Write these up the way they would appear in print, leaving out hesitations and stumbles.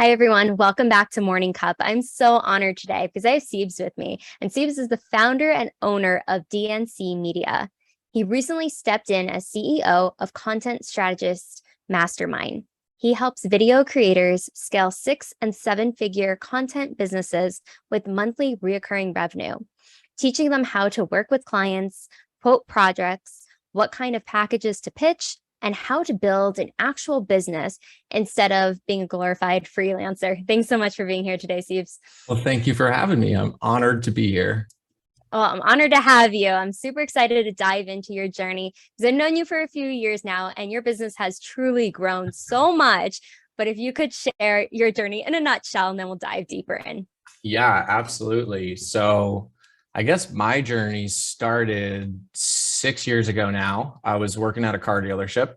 Hi, everyone. Welcome back to Morning Cup. I'm so honored today because I have Ceebz with me, and Ceebz is the founder and owner of DNC Media. He recently stepped in as CEO of content strategist Mastermind. He helps video creators scale 6- and 7-figure content businesses with monthly recurring revenue, teaching them how to work with clients, quote projects, what kind of packages to pitch, and how to build an actual business instead of being a glorified freelancer. Thanks so much for being here today, Ceebz. Well, thank you for having me. I'm honored to be here. Well, I'm honored to have you. I'm super excited to dive into your journey because I've known you for a few years now, and your business has truly grown so much. But if you could share your journey in a nutshell, and then we'll dive deeper in. Yeah, absolutely. So I guess my journey started 6 years ago now. I was working at a car dealership.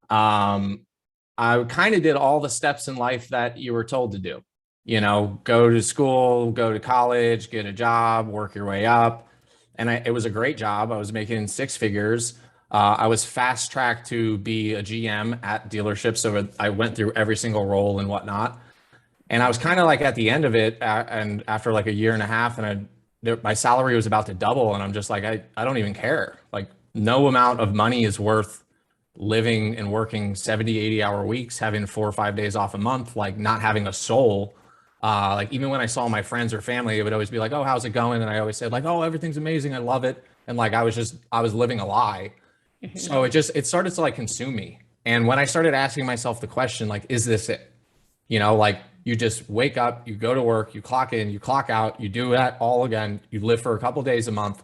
I kind of did all the steps in life that you were told to do. You know, go to school, go to college, get a job, work your way up. And it was a great job. I was making 6 figures. I was fast tracked to be a GM at dealerships. So I went through every single role and whatnot. And I was kind of like at the end of it, and after like a year and a half, and my salary was about to double. And I'm just like, I don't even care. Like, no amount of money is worth living and working 70, 80-hour weeks, having 4 or 5 days off a month, like not having a soul. Like even when I saw my friends or family, it would always be like, oh, how's it going? And I always said like, oh, everything's amazing. I love it. And like, I was living a lie. So it started to like consume me. And when I started asking myself the question, like, is this it? You know, like you just wake up, you go to work, you clock in, you clock out, you do that all again. You live for a couple days a month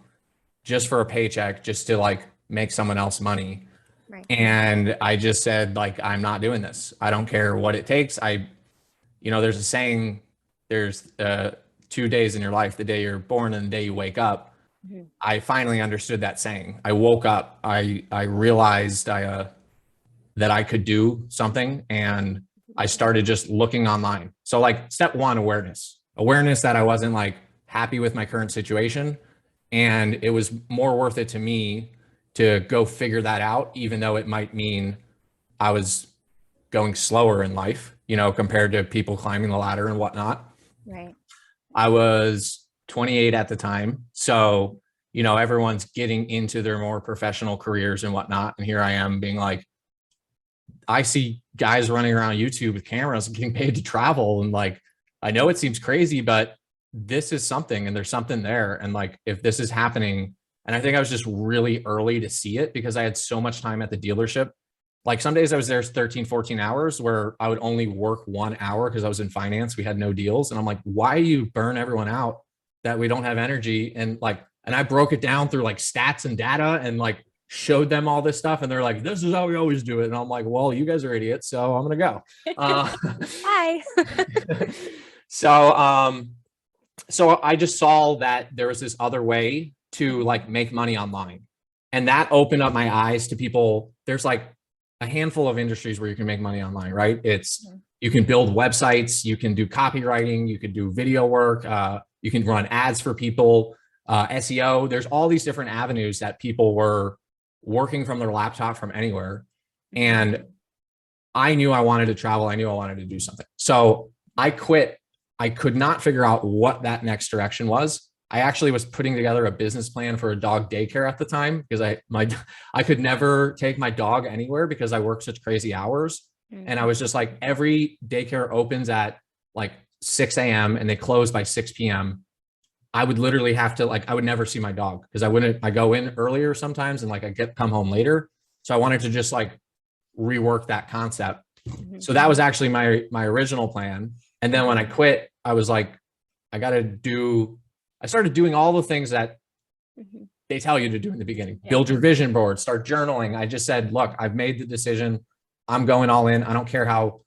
just for a paycheck, just to like make someone else money. Right. And I just said, like, I'm not doing this. I don't care what it takes. There's a saying, there's 2 days in your life, the day you're born and the day you wake up. I finally understood that saying. I woke up, I realized that I could do something, and I started just looking online. So like step one, awareness that I wasn't like happy with my current situation. And it was more worth it to me to go figure that out, even though it might mean I was going slower in life, you know, compared to people climbing the ladder and whatnot. Right. I was 28 at the time. So, you know, everyone's getting into their more professional careers and whatnot. And here I am being like, I see guys running around YouTube with cameras and getting paid to travel. And like, I know it seems crazy, but this is something, and there's something there. And like, if this is happening, and I think I was just really early to see it because I had so much time at the dealership. Like some days I was there 13, 14 hours where I would only work 1 hour because I was in finance. We had no deals. And I'm like, why do you burn everyone out that we don't have energy? And I broke it down through like stats and data and like showed them all this stuff. And they're like, this is how we always do it. And I'm like, well, you guys are idiots. So I'm going to go. Hi. So I just saw that there was this other way to like make money online. And that opened up my eyes to people. There's like a handful of industries where you can make money online, right? You can build websites, you can do copywriting, you can do video work, you can run ads for people, SEO. There's all these different avenues that people were working from their laptop from anywhere. And I knew I wanted to travel. I knew I wanted to do something. So I quit. I could not figure out what that next direction was. I actually was putting together a business plan for a dog daycare at the time because I could never take my dog anywhere because I work such crazy hours. And I was just like, every daycare opens at like 6 a.m. and they close by 6 p.m. I would literally have to I would never see my dog because I go in earlier sometimes and like come home later. So I wanted to just like rework that concept. So that was actually my original plan. And then when I quit, I was like, I started doing all the things that they tell you to do in the beginning. Build your vision board, start journaling. I just said, look, I've made the decision. I'm going all in. I don't care how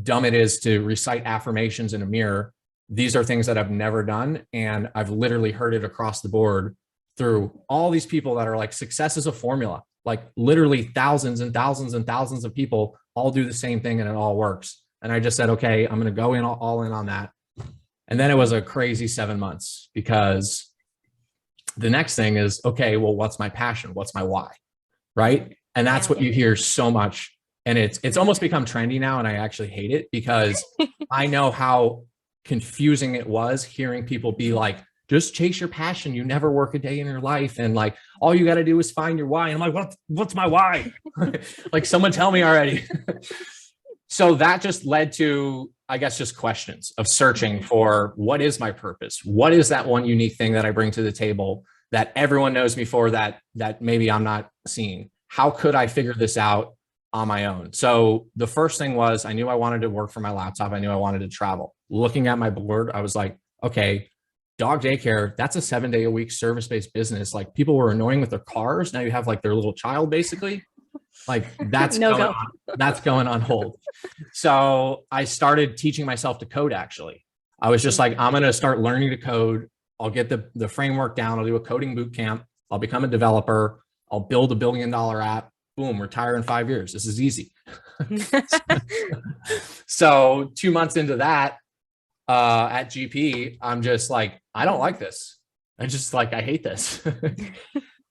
dumb it is to recite affirmations in a mirror. These are things that I've never done. And I've literally heard it across the board through all these people that are like, success is a formula. Like literally thousands and thousands and thousands of people all do the same thing and it all works. And I just said, okay, I'm going to go all in on that. And then it was a crazy 7 months because the next thing is, okay, well, what's my passion? What's my why? Right. And that's what you hear so much And it's almost become trendy now, and I actually hate it because I know how confusing it was hearing people be like, just chase your passion. You never work a day in your life. And like, all you got to do is find your why. And I'm like, what's my why? Like, someone tell me already. So that just led to, I guess, just questions of searching for what is my purpose? What is that one unique thing that I bring to the table that everyone knows me for that maybe I'm not seeing? How could I figure this out on my own? So the first thing was, I knew I wanted to work from my laptop. I knew I wanted to travel. Looking at my board, I was like, okay, dog daycare, that's a 7-day-a-week service-based business. Like, people were annoying with their cars. Now you have like their little child, basically. Like, that's going on hold. So I started teaching myself to code. Actually, I was just like, I'm going to start learning to code. I'll get the framework down. I'll do a coding boot camp. I'll become a developer. I'll build $1 billion app. Boom, retire in 5 years. This is easy. So 2 months into that, at GP, I'm just like, I don't like this. I hate this.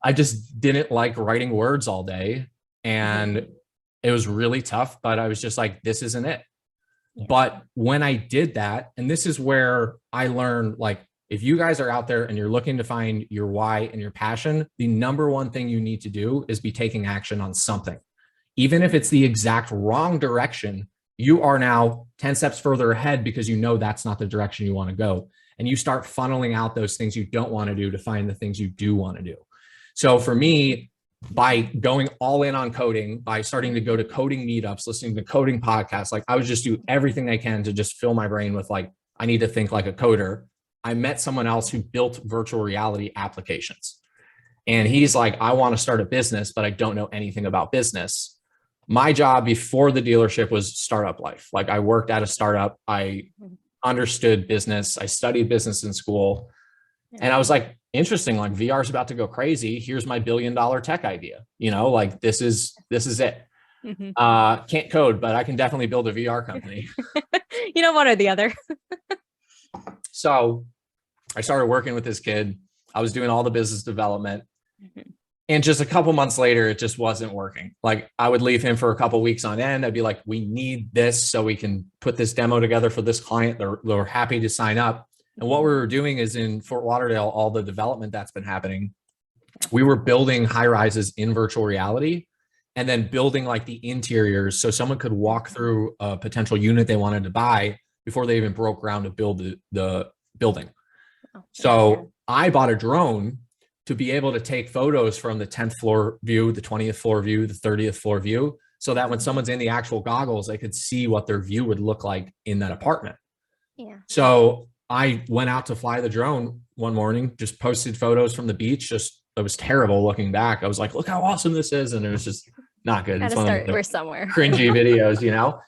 I just didn't like writing words all day. And it was really tough, but I was just like, this isn't it. Yeah. But when I did that, and this is where I learned, like, if you guys are out there and you're looking to find your why and your passion, the number one thing you need to do is be taking action on something. Even if it's the exact wrong direction, you are now 10 steps further ahead because you know that's not the direction you want to go. And you start funneling out those things you don't want to do to find the things you do want to do. So for me, by going all in on coding, by starting to go to coding meetups, listening to coding podcasts, like, I would just do everything I can to just fill my brain with, like, I need to think like a coder. I met someone else who built virtual reality applications. And he's like, I want to start a business, but I don't know anything about business. My job before the dealership was startup life. Like, I worked at a startup. I understood business. I studied business in school. And I was like, interesting, like, VR is about to go crazy. Here's my $1 billion tech idea. You know, like, this is it. Can't code, but I can definitely build a VR company. You know, one or the other. So I started working with this kid. I was doing all the business development. And just a couple months later, it just wasn't working. Like, I would leave him for a couple weeks on end. I'd be like, we need this so we can put this demo together for this client. They're happy to sign up. And what we were doing is, in Fort Lauderdale, all the development that's been happening, we were building high rises in virtual reality and then building like the interiors so someone could walk through a potential unit they wanted to buy before they even broke ground to build the building. So I bought a drone to be able to take photos from the 10th floor view, the 20th floor view, the 30th floor view, so that when someone's in the actual goggles, they could see what their view would look like in that apartment. Yeah. So I went out to fly the drone one morning, just posted photos from the beach. Just, it was terrible looking back. I was like, look how awesome this is. And it was just not good. It's one of the somewhere. cringy videos, you know,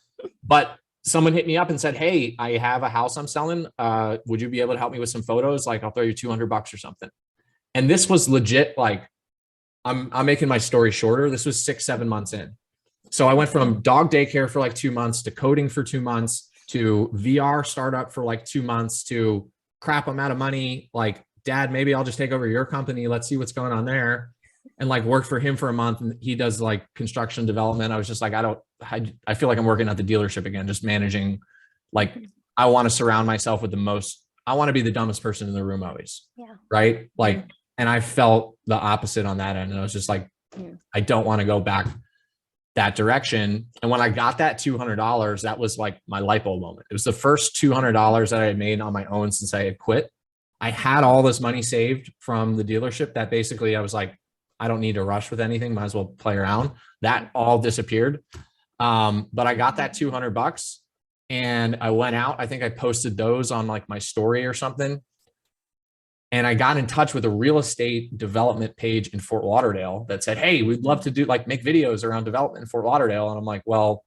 but someone hit me up and said, hey, I have a house I'm selling. Would you be able to help me with some photos? Like, I'll throw you $200 or something. And this was legit. Like, I'm making my story shorter. This was 6-7 months in. So I went from dog daycare for like 2 months to coding for 2 months to VR startup for like 2 months to crap, I'm out of money. Like, Dad, maybe I'll just take over your company. Let's see what's going on there. And like, worked for him for a month, and he does like construction development. I was just like, I feel like I'm working at the dealership again, just managing. Like, I want to surround myself with I want to be the dumbest person in the room always. Yeah. Right. Like, and I felt the opposite on that end. And I was just like, I don't want to go back that direction. And when I got that $200, that was like my light bulb moment. It was the first $200 that I had made on my own since I had quit. I had all this money saved from the dealership that basically I was like, I don't need to rush with anything. Might as well play around. That all disappeared. But I got that $200 and I went out. I think I posted those on like my story or something. And I got in touch with a real estate development page in Fort Lauderdale that said, hey, we'd love to do like make videos around development in Fort Lauderdale. And I'm like, well,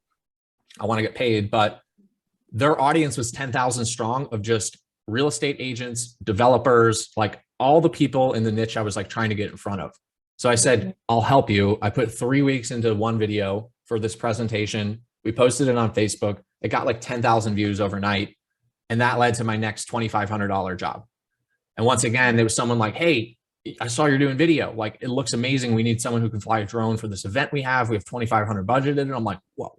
I want to get paid, but their audience was 10,000 strong of just real estate agents, developers, like all the people in the niche I was like trying to get in front of. So I said, I'll help you. I put 3 weeks into one video for this presentation. We posted it on Facebook. It got like 10,000 views overnight. And that led to my next $2,500 job. And once again, there was someone like, hey, I saw you're doing video. Like, it looks amazing. We need someone who can fly a drone for this event we have. We have 2,500 budgeted. And I'm like, whoa,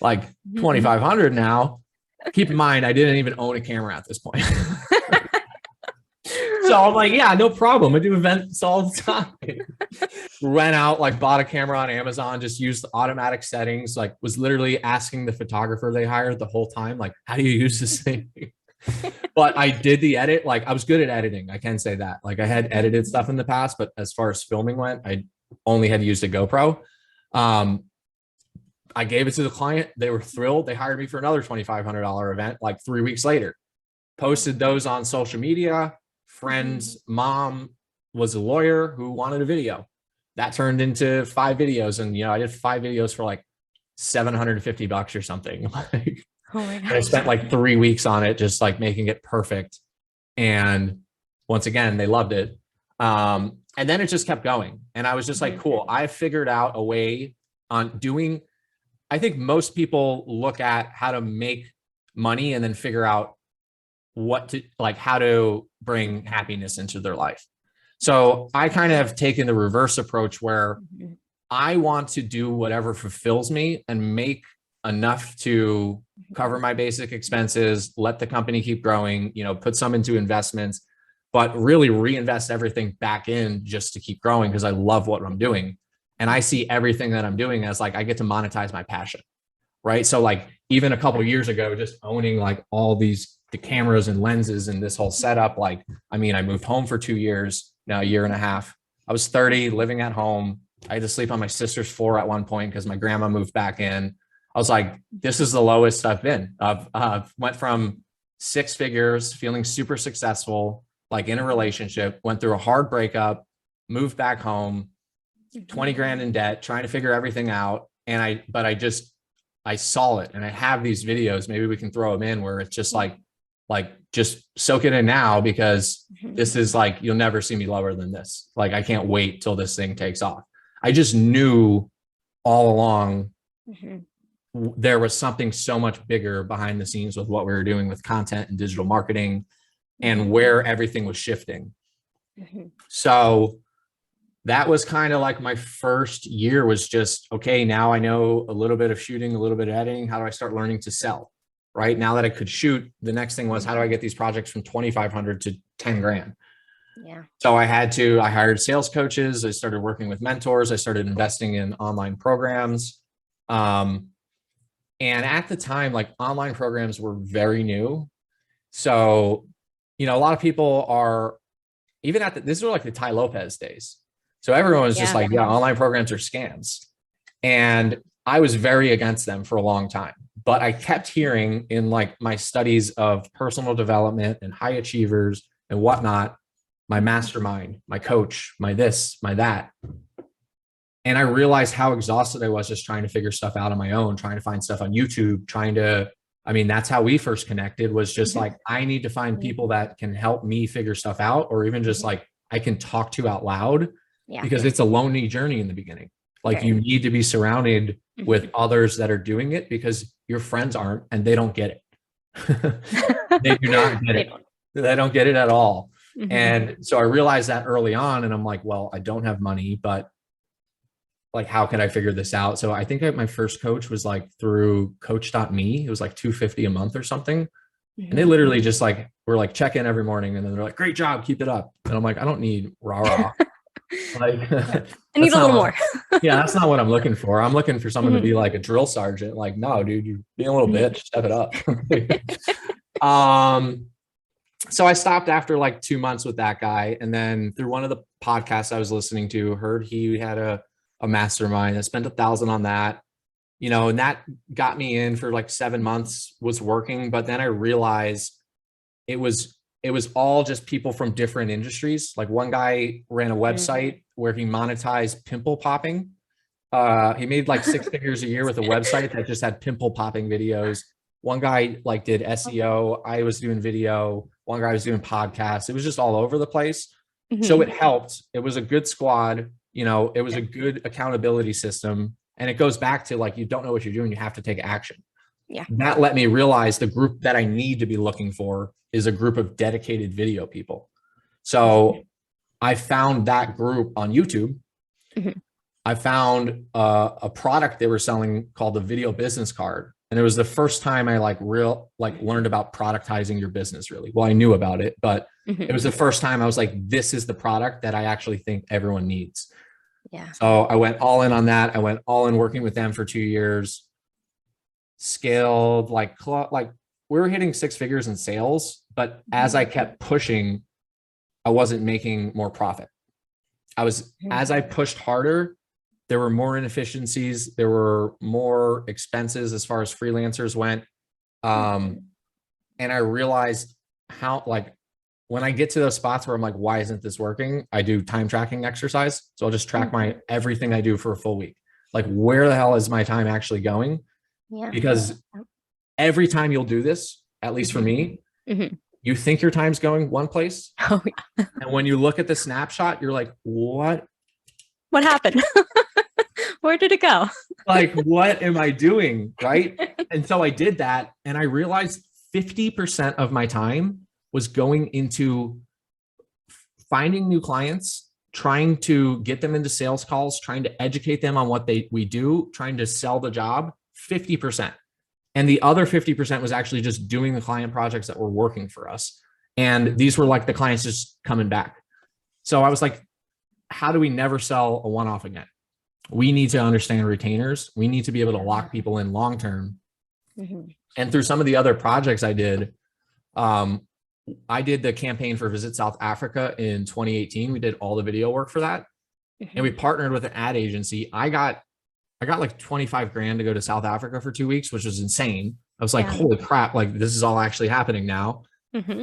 like 2,500 now. Keep in mind, I didn't even own a camera at this point. So I'm like, yeah, no problem. I do events all the time. Went out, like bought a camera on Amazon, just used the automatic settings, like was literally asking the photographer they hired the whole time, like, how do you use this thing? But I did the edit. Like, I was good at editing. I can say that. Like, I had edited stuff in the past, but as far as filming went, I only had used a GoPro. I gave it to the client. They were thrilled. They hired me for another $2,500 event, like 3 weeks later. Posted those on social media. Friend's mom was a lawyer who wanted a video. That turned into 5 videos. And, I did 5 videos for like $750 or something. Like, oh my gosh. I spent like 3 weeks on it, just like making it perfect. And once again, they loved it. And then it just kept going. And I was just like, cool. I figured out a way on doing, I think most people look at how to make money and then figure out how to bring happiness into their life. So I kind of have taken the reverse approach where I want to do whatever fulfills me and make enough to cover my basic expenses, let the company keep growing, put some into investments, but really reinvest everything back in just to keep growing because I love what I'm doing. And I see everything that I'm doing as like, I get to monetize my passion, right? So like even a couple of years ago, just owning like all the cameras and lenses and this whole setup, like, I moved home for 2 years, now a year and a half. I was 30, living at home. I had to sleep on my sister's floor at one point because my grandma moved back in. I was like, this is the lowest I've been. I've went from 6 figures, feeling super successful, like in a relationship, went through a hard breakup, moved back home, 20 grand in debt, trying to figure everything out. And I saw it, and I have these videos. Maybe we can throw them in where it's just like just soak it in now, because this is like, you'll never see me lower than this. Like, I can't wait till this thing takes off. I just knew all along there was something so much bigger behind the scenes with what we were doing with content and digital marketing and where everything was shifting. So that was kind of like my first year was just, okay, now I know a little bit of shooting, a little bit of editing. How do I start learning to sell? Right now that I could shoot, the next thing was, how do I get these projects from 2,500 to 10 grand? Yeah. So I hired sales coaches. I started working with mentors. I started investing in online programs. And at the time, like, online programs were very new. So, a lot of people are even this was like the Tai Lopez days. So everyone was just like, yeah, online programs are scams. And I was very against them for a long time. But I kept hearing in like my studies of personal development and high achievers and whatnot, my mastermind, my coach, my this, my that. And I realized how exhausted I was just trying to figure stuff out on my own, trying to find stuff on YouTube, that's how we first connected, was just like, I need to find people that can help me figure stuff out, or even just like I can talk to out loud, because it's a lonely journey in the beginning. Like, you need to be surrounded with others that are doing it, because your friends aren't, and they don't get it. They do not get it. They don't get it at all. And so I realized that early on, and I'm like, well, I don't have money, but like, how can I figure this out? So I think my first coach was like through coach.me. It was like $250 a month or something. And they literally just like, were like, check in every morning. And then they're like, great job, keep it up. And I'm like, I don't need rah. Like, I need a little more. Yeah, that's not what I'm looking for. I'm looking for someone to be like a drill sergeant. Like, no, dude, you're being a little bitch. Step it up. So I stopped after like 2 months with that guy. And then through one of the podcasts I was listening to, heard he had a mastermind. I spent $1,000 on that, and that got me in for like 7 months, was working. But then I realized it was all just people from different industries. Like, one guy ran a website where he monetized pimple popping. He made like 6 figures a year with a website that just had pimple popping videos. One guy like did SEO. I was doing video. One guy was doing podcasts. It was just all over the place. So it helped. It was a good squad. It was a good accountability system. And it goes back to like, you don't know what you're doing, you have to take action. Yeah. That let me realize the group that I need to be looking for is a group of dedicated video people. So I found that group on YouTube. I found a product they were selling called the video business card. And it was the first time I learned about productizing your business really. Well, I knew about it, but it was the first time I was like, this is the product that I actually think everyone needs. Yeah. So I went all in on that. I went all in working with them for 2 years, scaled like we were hitting 6 figures in sales, but as I kept pushing, I wasn't making more profit. As I pushed harder, there were more inefficiencies. There were more expenses as far as freelancers went. And I realized how, like, when I get to those spots where I'm like, why isn't this working? I do time tracking exercise. So I'll just track everything I do for a full week. Like, where the hell is my time actually going? Yeah. Because every time you'll do this, at least for me, you think your time's going one place. Oh, yeah. And when you look at the snapshot, you're like, what happened? Where did it go? Like, what am I doing? Right. And so I did that. And I realized 50% of my time was going into finding new clients, trying to get them into sales calls, trying to educate them on what we do, trying to sell the job, 50%. And the other 50% was actually just doing the client projects that were working for us. And these were like the clients just coming back. So I was like, how do we never sell a one-off again? We need to understand retainers. We need to be able to lock people in long-term. And through some of the other projects I did the campaign for Visit South Africa in 2018. We did all the video work for that. And we partnered with an ad agency. I got like 25 grand to go to South Africa for 2 weeks, which was insane. I was like, holy crap, like this is all actually happening now.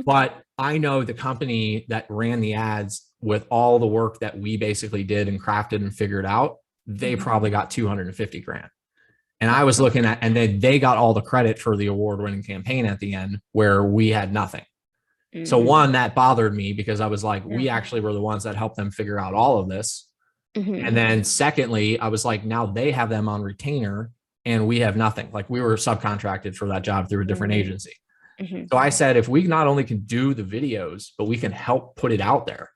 But I know the company that ran the ads with all the work that we basically did and crafted and figured out, they probably got 250 grand. And I was looking at, and then they got all the credit for the award-winning campaign at the end where we had nothing. So one, that bothered me because I was like, we actually were the ones that helped them figure out all of this. And then secondly, I was like, now they have them on retainer and we have nothing. Like, we were subcontracted for that job through a different agency. So I said, if we not only can do the videos, but we can help put it out there,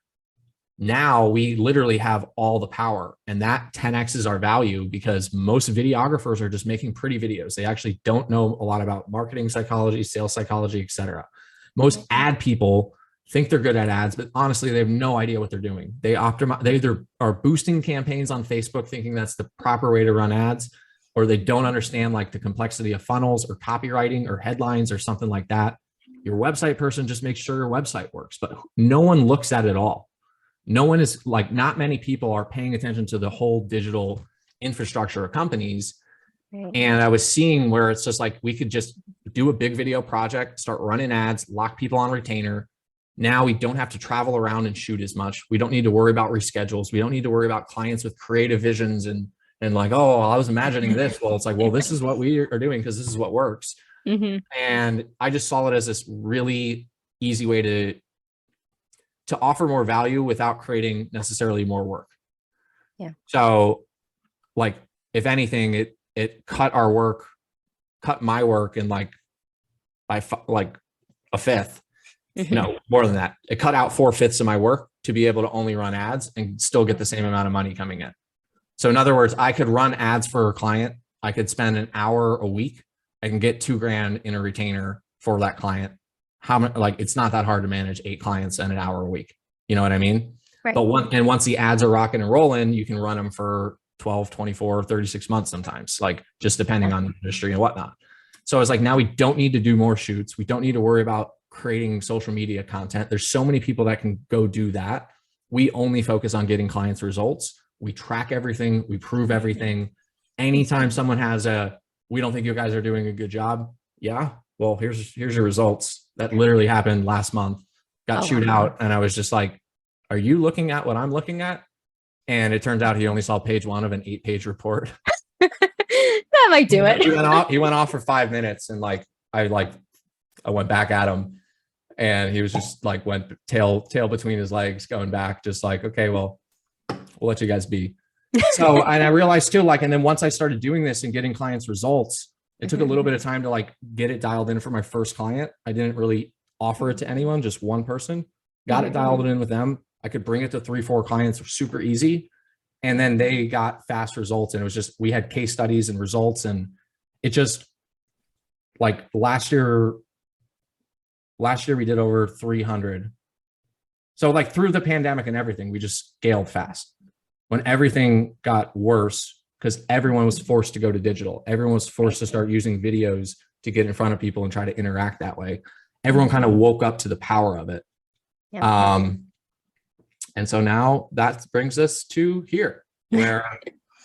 now we literally have all the power, and that 10X's our value, because most videographers are just making pretty videos. They actually don't know a lot about marketing psychology, sales psychology, etc. Most ad people think they're good at ads, but honestly, they have no idea what they're doing. They either are boosting campaigns on Facebook thinking that's the proper way to run ads, or they don't understand like the complexity of funnels or copywriting or headlines or something like that. Your website person just makes sure your website works, but no one looks at it all. No one is like, not many people are paying attention to the whole digital infrastructure of companies. And I was seeing where it's just like, we could just do a big video project, start running ads, lock people on retainer. Now we don't have to travel around and shoot as much. We don't need to worry about reschedules. We don't need to worry about clients with creative visions and like, oh, I was imagining this. Well, it's like, well, this is what we are doing because this is what works. And I just saw it as this really easy way to offer more value without creating necessarily more work. So like, if anything, it cut my work in like by like a fifth. No, more than that. It cut out 4/5 of my work to be able to only run ads and still get the same amount of money coming in. So in other words, I could run ads for a client. I could spend an hour a week. I can get 2 grand in a retainer for that client. Like, it's not that hard to manage 8 clients and an hour a week. You know what I mean? Right. But once the ads are rocking and rolling, you can run them for 12, 24, 36 months sometimes, like just depending on the industry and whatnot. So it's like, now we don't need to do more shoots. We don't need to worry about creating social media content. There's so many people that can go do that. We only focus on getting clients results. We track everything. We prove everything. Anytime someone has we don't think you guys are doing a good job. Yeah. Well, here's your results. That literally happened last month. Got chewed out. And I was just like, are you looking at what I'm looking at? And it turns out he only saw page 1 of an 8-page report. That might do it. He went off for 5 minutes, and like I went back at him, and he was just like, went tail between his legs, going back, just like, okay, well, we'll let you guys be. So, and I realized too, like, and then once I started doing this and getting clients results, it took a little bit of time to like get it dialed in for my first client. I didn't really offer it to anyone, just one person. Got it dialed in with them. I could bring it to 3-4 clients super easy. And then they got fast results. And it was just, we had case studies and results. And it just, like last year we did over 300. So like through the pandemic and everything, we just scaled fast. When everything got worse, because everyone was forced to go to digital, everyone was forced to start using videos to get in front of people and try to interact that way. Everyone kind of woke up to the power of it. Yeah. And so now that brings us to here, where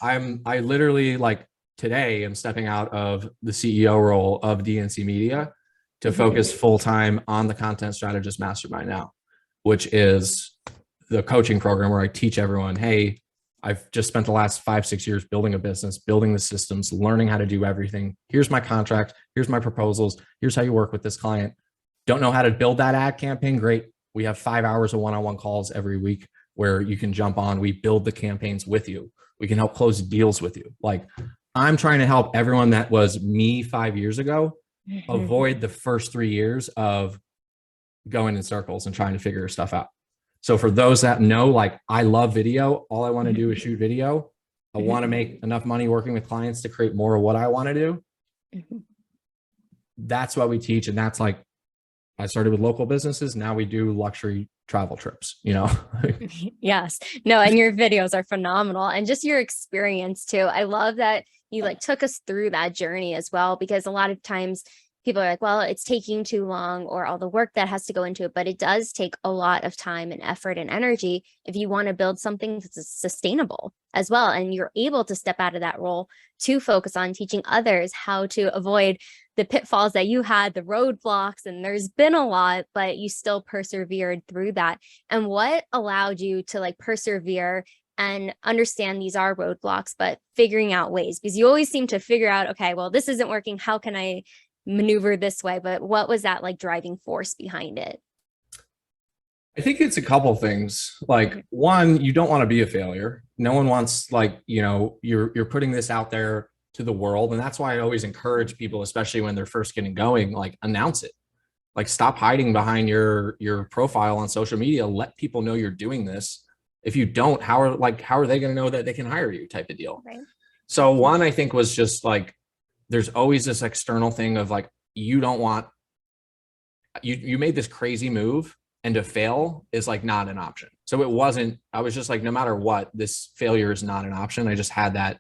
I literally, like today, am stepping out of the CEO role of DNC Media to focus full-time on the Content Strategist Mastermind now, which is the coaching program where I teach everyone, hey, I've just spent the last 5-6 years building a business, building the systems, learning how to do everything. Here's my contract. Here's my proposals. Here's how you work with this client. Don't know how to build that ad campaign? Great. We have 5 hours of one-on-one calls every week where you can jump on. We build the campaigns with you. We can help close deals with you. Like, I'm trying to help everyone that was me 5 years ago avoid the first 3 years of going in circles and trying to figure stuff out. So for those that know, like, I love video. All I want to do is shoot video. I want to make enough money working with clients to create more of what I want to do. That's what we teach. And that's like, I started with local businesses. Now we do luxury travel trips, you know? Yes. No, and your videos are phenomenal. And just your experience too. I love that you like took us through that journey as well, because a lot of times people are like, well, it's taking too long, or all the work that has to go into it. But it does take a lot of time and effort and energy if you want to build something that's sustainable as well. And you're able to step out of that role to focus on teaching others how to avoid the pitfalls that you had, the roadblocks, and there's been a lot, but you still persevered through that. And what allowed you to like persevere and understand these are roadblocks, but figuring out ways? Because you always seem to figure out, okay, well, this isn't working. How can I maneuver this way? But what was that like driving force behind it? I think it's a couple things. Like, one, you don't want to be a failure. No one wants, like, you know, you're putting this out there to the world. And that's why I always encourage people, especially when they're first getting going, like, announce it. Like, stop hiding behind your profile on social media. Let people know you're doing this. If you don't, how are they going to know that they can hire you, type of deal? Right. So one, I think, was just like, there's always this external thing of like, you don't want, you made this crazy move, and to fail is like not an option. So it wasn't, I was just like, no matter what, this failure is not an option. I just had that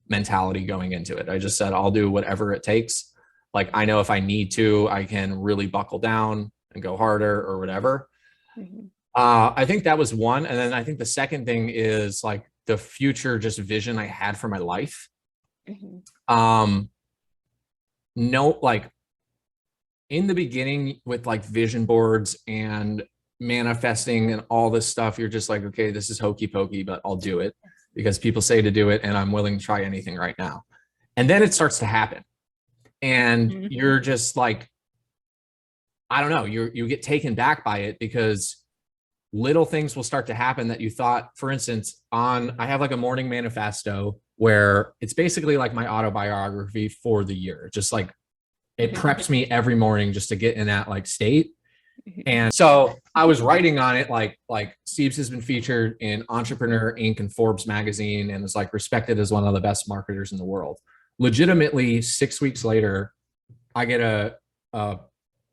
mentality going into it. I just said, I'll do whatever it takes. Like, I know if I need to, I can really buckle down and go harder or whatever. I think that was one. And then I think the second thing is like the future just vision I had for my life. No, like in the beginning with like vision boards and manifesting and all this stuff, you're just like, okay, this is hokey pokey, but I'll do it because people say to do it, and I'm willing to try anything right now. And then it starts to happen, and you're just like, I don't know, you get taken back by it, because little things will start to happen that you thought, for instance, I have like a morning manifesto where it's basically like my autobiography for the year. Just like, it preps me every morning just to get in that like state. And so I was writing on it, like Ceebz has been featured in Entrepreneur Inc. and Forbes magazine, and is like respected as one of the best marketers in the world. Legitimately, 6 weeks later, I get a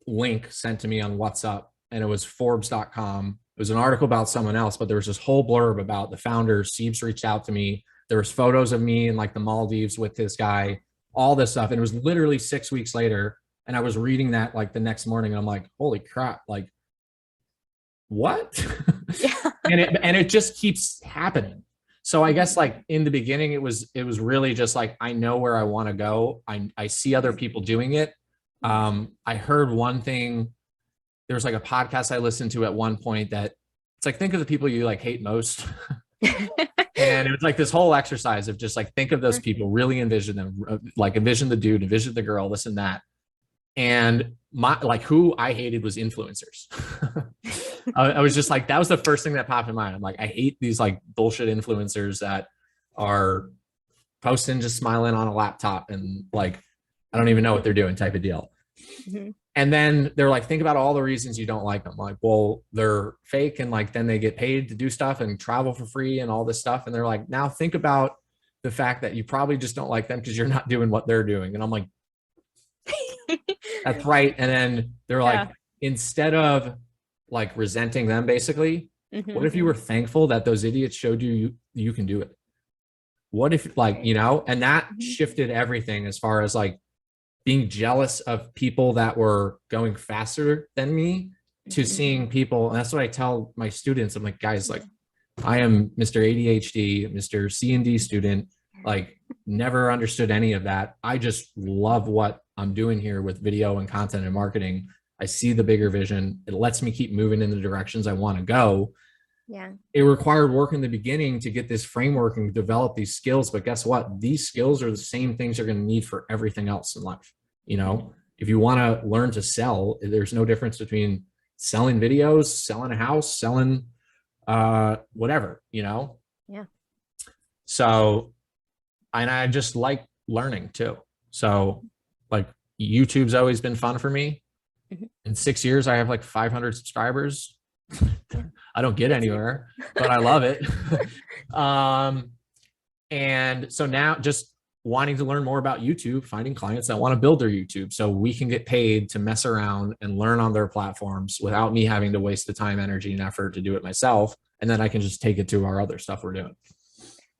link sent to me on WhatsApp, and it was Forbes.com. It was an article about someone else, but there was this whole blurb about the founder. Ceebz reached out to me. There was photos of me in like the Maldives with this guy, all this stuff. And it was literally 6 weeks later. And I was reading that like the next morning, and I'm like, holy crap, like what? and it just keeps happening. So I guess like in the beginning, it was really just like, I know where I want to go. I see other people doing it. I heard one thing, there was like a podcast I listened to at one point that it's like, think of the people you like hate most. And it was like this whole exercise of just like, think of those people, really envision them, like envision the dude, envision the girl, this and that. And who I hated was influencers. I was just like, that was the first thing that popped in mind. I'm like, I hate these like bullshit influencers that are posting, just smiling on a laptop, and like, I don't even know what they're doing, type of deal. And then they're like, think about all the reasons you don't like them. Like, well, they're fake. And like, then they get paid to do stuff and travel for free and all this stuff. And they're like, now think about the fact that you probably just don't like them because you're not doing what they're doing. And I'm like, that's right. And then they're like, instead of like resenting them, basically, what if you were thankful that those idiots showed you can do it? What if, like, you know, and that shifted everything as far as like being jealous of people that were going faster than me to seeing people. And that's what I tell my students. I'm like, guys, like, I am Mr. ADHD, Mr. C&D student, like never understood any of that. I just love what I'm doing here with video and content and marketing. I see the bigger vision. It lets me keep moving in the directions I want to go. Yeah. It required work in the beginning to get this framework and develop these skills. But guess what? These skills are the same things you're going to need for everything else in life. You know, if you want to learn to sell, there's no difference between selling videos, selling a house, selling whatever, you know? Yeah. So, and I just like learning too. So like YouTube's always been fun for me. In 6 years, I have like 500 subscribers. I don't get anywhere, but I love it. And so now just wanting to learn more about YouTube, finding clients that want to build their YouTube so we can get paid to mess around and learn on their platforms without me having to waste the time, energy, and effort to do it myself. And then I can just take it to our other stuff we're doing.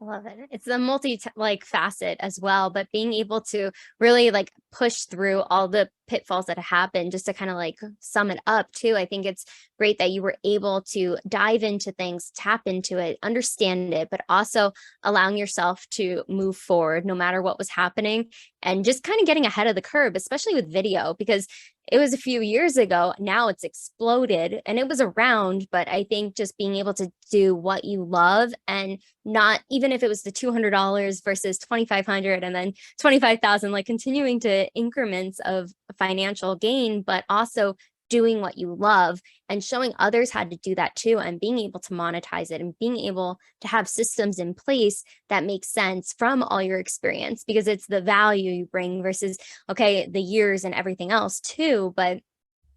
I love it. It's a multi like facet as well, but being able to really like push through all the pitfalls that happen, just to kind of like sum it up too. I think it's great that you were able to dive into things, tap into it, understand it, but also allowing yourself to move forward no matter what was happening and just kind of getting ahead of the curve, especially with video, because it was a few years ago. Now it's exploded and it was around, but I think just being able to do what you love and not, even if it was the $200 versus 2,500 and then 25,000, like continuing to increments of financial gain, but also doing what you love and showing others how to do that too, and being able to monetize it and being able to have systems in place that make sense from all your experience, because it's the value you bring versus, okay, the years and everything else too, but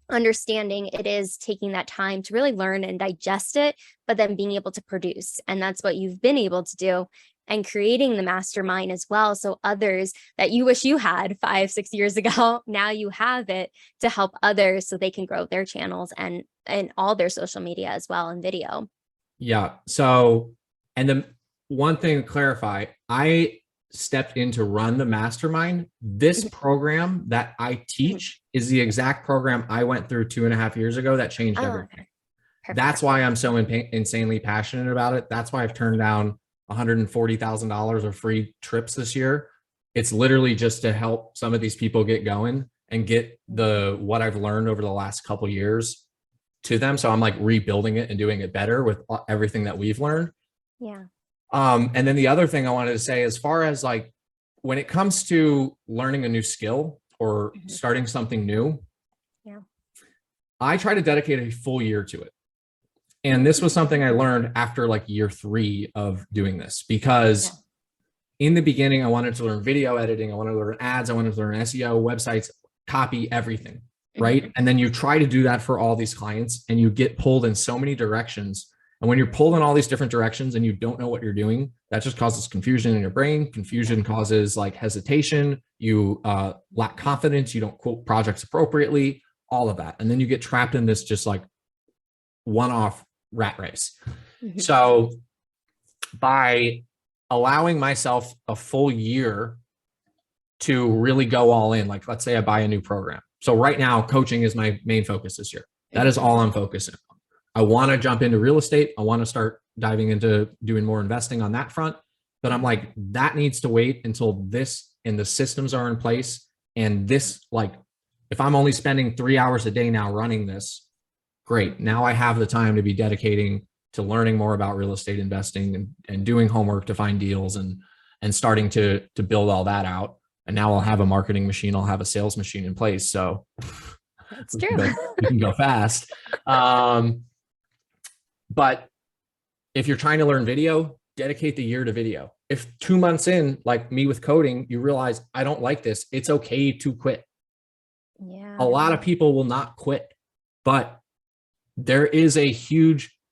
understanding it is taking that time to really learn and digest it, but then being able to produce. And that's what you've been able to do, and creating the mastermind as well. So others that you wish you had 5-6 years ago, now you have it to help others so they can grow their channels and all their social media as well, and video. Yeah. So, and the one thing to clarify, I stepped in to run the mastermind. This program that I teach is the exact program I went through 2.5 years ago that changed everything. Okay. That's why I'm so insanely passionate about it. That's why I've turned down $140,000 of free trips this year. It's literally just to help some of these people get going and get what I've learned over the last couple of years to them. So I'm like rebuilding it and doing it better with everything that we've learned. Yeah. And then the other thing I wanted to say, as far as like, when it comes to learning a new skill or starting something new, I try to dedicate a full year to it. And this was something I learned after like year 3 of doing this, because in the beginning, I wanted to learn video editing. I wanted to learn ads. I wanted to learn SEO, websites, copy, everything. Right. And then you try to do that for all these clients and you get pulled in so many directions. And when you're pulled in all these different directions and you don't know what you're doing, that just causes confusion in your brain. Confusion causes like hesitation. You lack confidence. You don't quote projects appropriately, all of that. And then you get trapped in this just like one-off rat race. So by allowing myself a full year to really go all in, like let's say I buy a new program. So right now, coaching is my main focus this year. That is all I'm focusing on. I want to jump into real estate. I want to start diving into doing more investing on that front. But I'm like, that needs to wait until this and the systems are in place. And this, like, if I'm only spending 3 hours a day now running this, great. Now I have the time to be dedicating to learning more about real estate investing and doing homework to find deals and starting to build all that out. And now I'll have a marketing machine. I'll have a sales machine in place. So that's true. We can go fast. But if you're trying to learn video, dedicate the year to video. If 2 months in, like me with coding, you realize I don't like this, it's okay to quit. Yeah. A lot of people will not quit, but there's a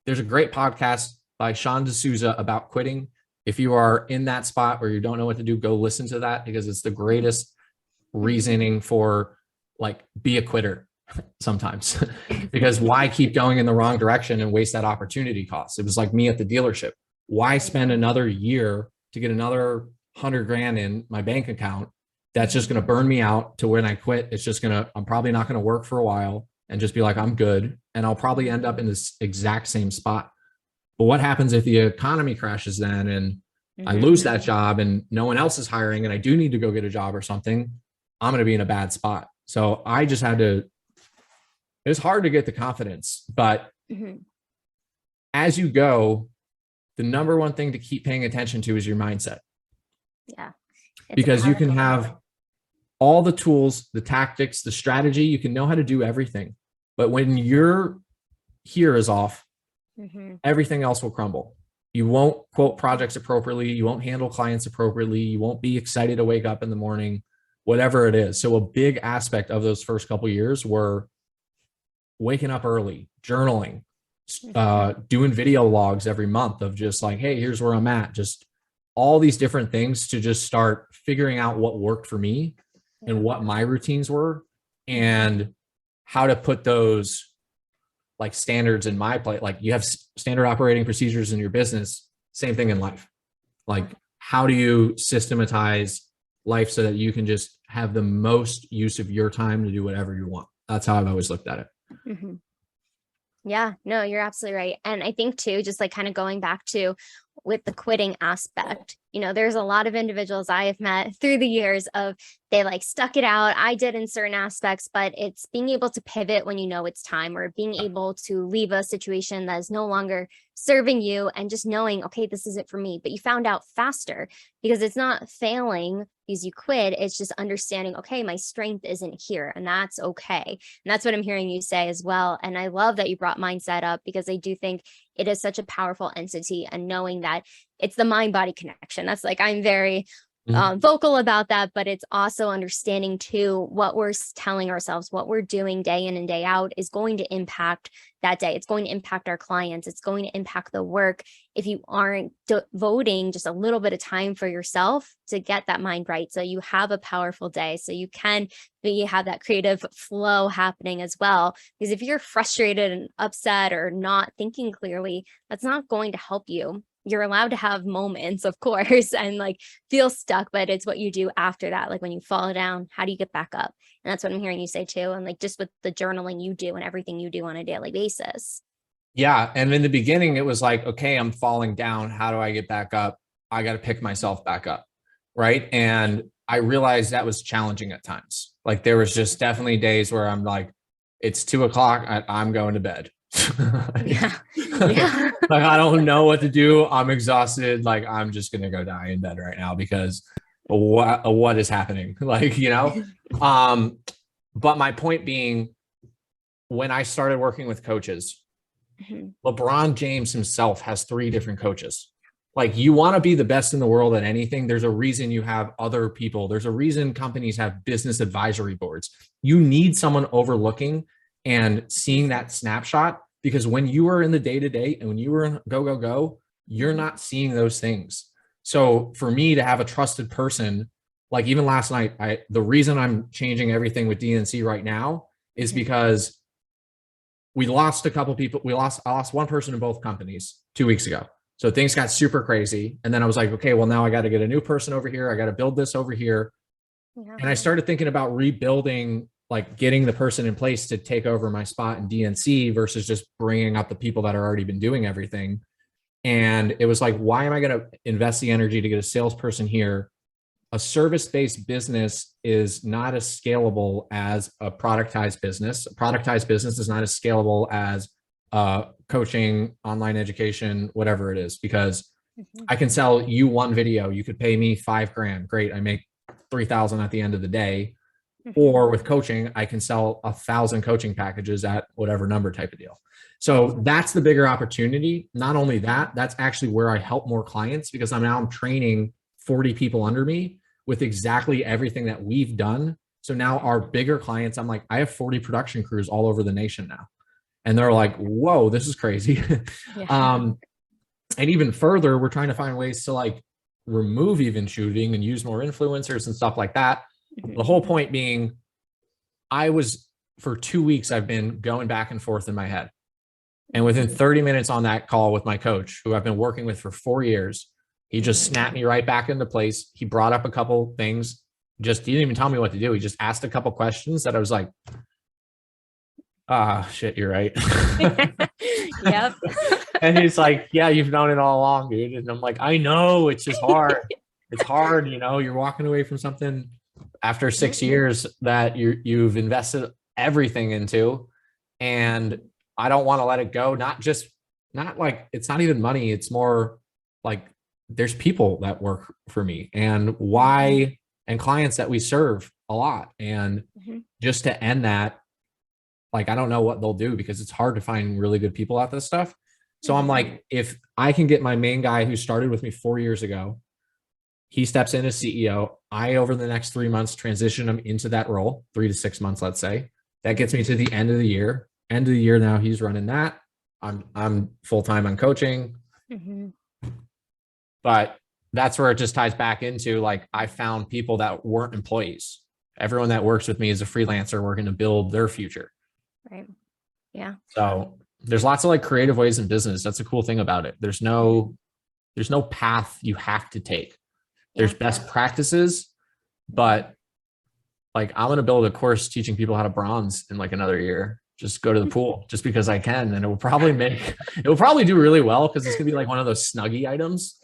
great podcast by Sean D'Souza about quitting. If you are in that spot where you don't know what to do, go listen to that, because it's the greatest reasoning for like, be a quitter sometimes. Because why keep going in the wrong direction and waste that opportunity cost? It was like me at the dealership. Why spend another year to get another 100 grand in my bank account? That's just going to burn me out to when I quit. I'm probably not going to work for a while and just be like, I'm good. And I'll probably end up in this exact same spot. But what happens if the economy crashes then and I lose that job and no one else is hiring and I do need to go get a job or something? I'm going to be in a bad spot. So I just had to, it's hard to get the confidence, but as you go, the number one thing to keep paying attention to is your mindset. Yeah. Because you can have all the tools, the tactics, the strategy, you can know how to do everything. But when your here is off, everything else will crumble. You won't quote projects appropriately. You won't handle clients appropriately. You won't be excited to wake up in the morning, whatever it is. So a big aspect of those first couple of years were waking up early, journaling, doing video logs every month of just like, hey, here's where I'm at. Just all these different things to just start figuring out what worked for me and what my routines were and how to put those like standards in my plate. Like you have standard operating procedures in your business, same thing in life. Like how do you systematize life so that you can just have the most use of your time to do whatever you want? That's how I've always looked at it. Yeah, no, you're absolutely right. And I think too, just like kind of going back to with the quitting aspect, there's a lot of individuals I have met through the years of they like stuck it out. I did in certain aspects, but it's being able to pivot when you know it's time, or being able to leave a situation that is no longer serving you and just knowing, okay, this isn't for me. But you found out faster because it's not failing because you quit. It's just understanding, okay, my strength isn't here, and that's okay. And that's what I'm hearing you say as well. And I love that you brought mindset up, because I do think it is such a powerful entity, and knowing that it's the mind-body connection. That's like, I'm very vocal about that, but it's also understanding too, what we're telling ourselves, what we're doing day in and day out is going to impact that day. It's going to impact our clients. It's going to impact the work. If you aren't devoting just a little bit of time for yourself to get that mind right, so you have a powerful day, so you can have that creative flow happening as well. Because if you're frustrated and upset or not thinking clearly, that's not going to help you. You're allowed to have moments, of course, and like feel stuck, but it's what you do after that. Like when you fall down, how do you get back up? And that's what I'm hearing you say too. And like just with the journaling you do and everything you do on a daily basis. Yeah. And in the beginning, it was like, okay, I'm falling down. How do I get back up? I got to pick myself back up. Right. And I realized that was challenging at times. Like there was just definitely days where I'm like, it's 2:00. I'm going to bed. Yeah. Like I don't know what to do. I'm exhausted. Like I'm just gonna go die in bed right now because what is happening? Like, but my point being, when I started working with coaches, LeBron James himself has 3 different coaches. Like you want to be the best in the world at anything. There's a reason you have other people. There's a reason companies have business advisory boards. You need someone overlooking and seeing that snapshot, because when you are in the day-to-day and when you are in go, you're not seeing those things. So for me to have a trusted person, like even last night, the reason I'm changing everything with DNC right now is because we lost a couple people. I lost one person in both companies 2 weeks ago. So things got super crazy. And then I was like, okay, well now I got to get a new person over here. I got to build this over here. Yeah. And I started thinking about rebuilding, like getting the person in place to take over my spot in DNC versus just bringing up the people that are already been doing everything. And it was like, why am I going to invest the energy to get a salesperson here? A service-based business is not as scalable as a productized business. A productized business is not as scalable as coaching, online education, whatever it is, because I can sell you one video. You could pay me $5,000. Great. I make 3,000 at the end of the day. Or with coaching, I can sell 1,000 coaching packages at whatever number type of deal. So that's the bigger opportunity. Not only that, that's actually where I help more clients, because I'm training 40 people under me with exactly everything that we've done So now our bigger clients, I'm like, I have 40 production crews all over the nation now. And they're like, whoa, this is crazy. Yeah. And even further, we're trying to find ways to like remove even shooting and use more influencers and stuff like that. The whole point being, for 2 weeks, I've been going back and forth in my head. And within 30 minutes on that call with my coach, who I've been working with for 4 years, he just snapped me right back into place. He brought up a couple things, he didn't even tell me what to do. He just asked a couple questions that I was like, shit, you're right. Yep. And he's like, yeah, you've known it all along, dude. And I'm like, I know, it's just hard. It's hard, you're walking away from something after 6 years that you've invested everything into, and I don't want to let it go. Not like, it's not even money. It's more like there's people that work for me and clients that we serve a lot. And just to end that, like, I don't know what they'll do because it's hard to find really good people at this stuff. So I'm like, if I can get my main guy who started with me 4 years ago, he steps in as CEO. I, over the next 3 months, transition him into that role, 3 to 6 months, let's say. That gets me to the end of the year. End of the year now, he's running that. I'm full-time on coaching. But that's where it just ties back into, like, I found people that weren't employees. Everyone that works with me is a freelancer working to build their future. Right. Yeah. So there's lots of like creative ways in business. That's a cool thing about it. There's no path you have to take. There's best practices, but like, I'm going to build a course teaching people how to bronze in like another year. Just go to the pool just because I can. And it will probably do really well because it's gonna be like one of those Snuggie items.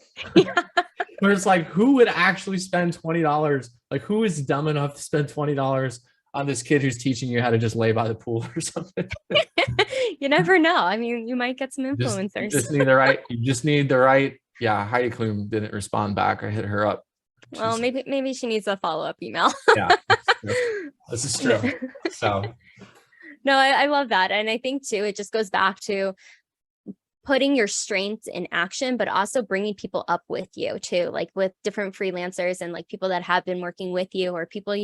Where it's like, who would actually spend $20? Like, who is dumb enough to spend $20 on this kid who's teaching you how to just lay by the pool or something? You never know. I mean, you might get some influencers. You just need the right. Yeah. Heidi Klum didn't respond back. I hit her up. Well, maybe she needs a follow-up email. Yeah. This is true. So. No, I love that. And I think too, it just goes back to putting your strengths in action, but also bringing people up with you too, like with different freelancers and like people that have been working with you or people,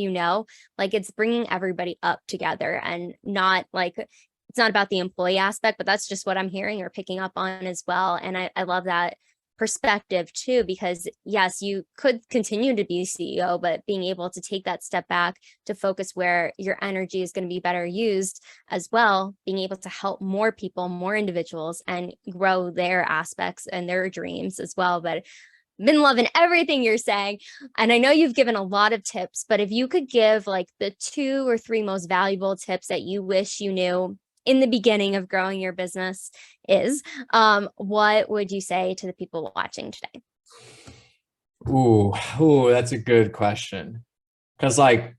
like it's bringing everybody up together and not like, it's not about the employee aspect, but that's just what I'm hearing or picking up on as well. And I love that perspective too, because yes, you could continue to be CEO, but being able to take that step back to focus where your energy is going to be better used as well, being able to help more people, more individuals, and grow their aspects and their dreams as well. But been loving everything you're saying. And I know you've given a lot of tips, but if you could give like the 2 or 3 most valuable tips that you wish you knew in the beginning of growing your business what would you say to the people watching today? Ooh, that's a good question. Cause like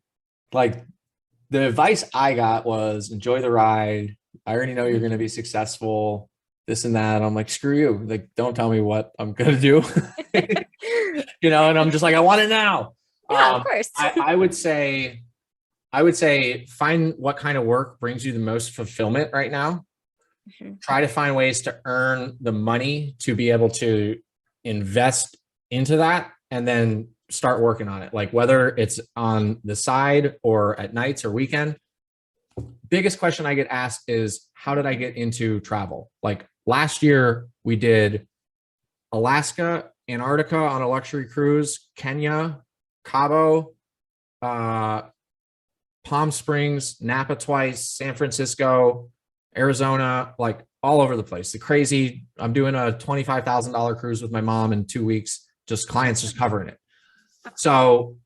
the advice I got was enjoy the ride. I already know you're going to be successful, this and that. I'm like, screw you. Like, don't tell me what I'm going to do, and I'm just like, I want it now. Yeah, of course. I would say find what kind of work brings you the most fulfillment right now. Try to find ways to earn the money to be able to invest into that and then start working on it. Like whether it's on the side or at nights or weekend. Biggest question I get asked is, how did I get into travel? Like last year we did Alaska, Antarctica on a luxury cruise, Kenya, Cabo, Palm Springs, Napa twice, San Francisco, Arizona, like all over the place. I'm doing a $25,000 cruise with my mom in 2 weeks, just clients just covering it. So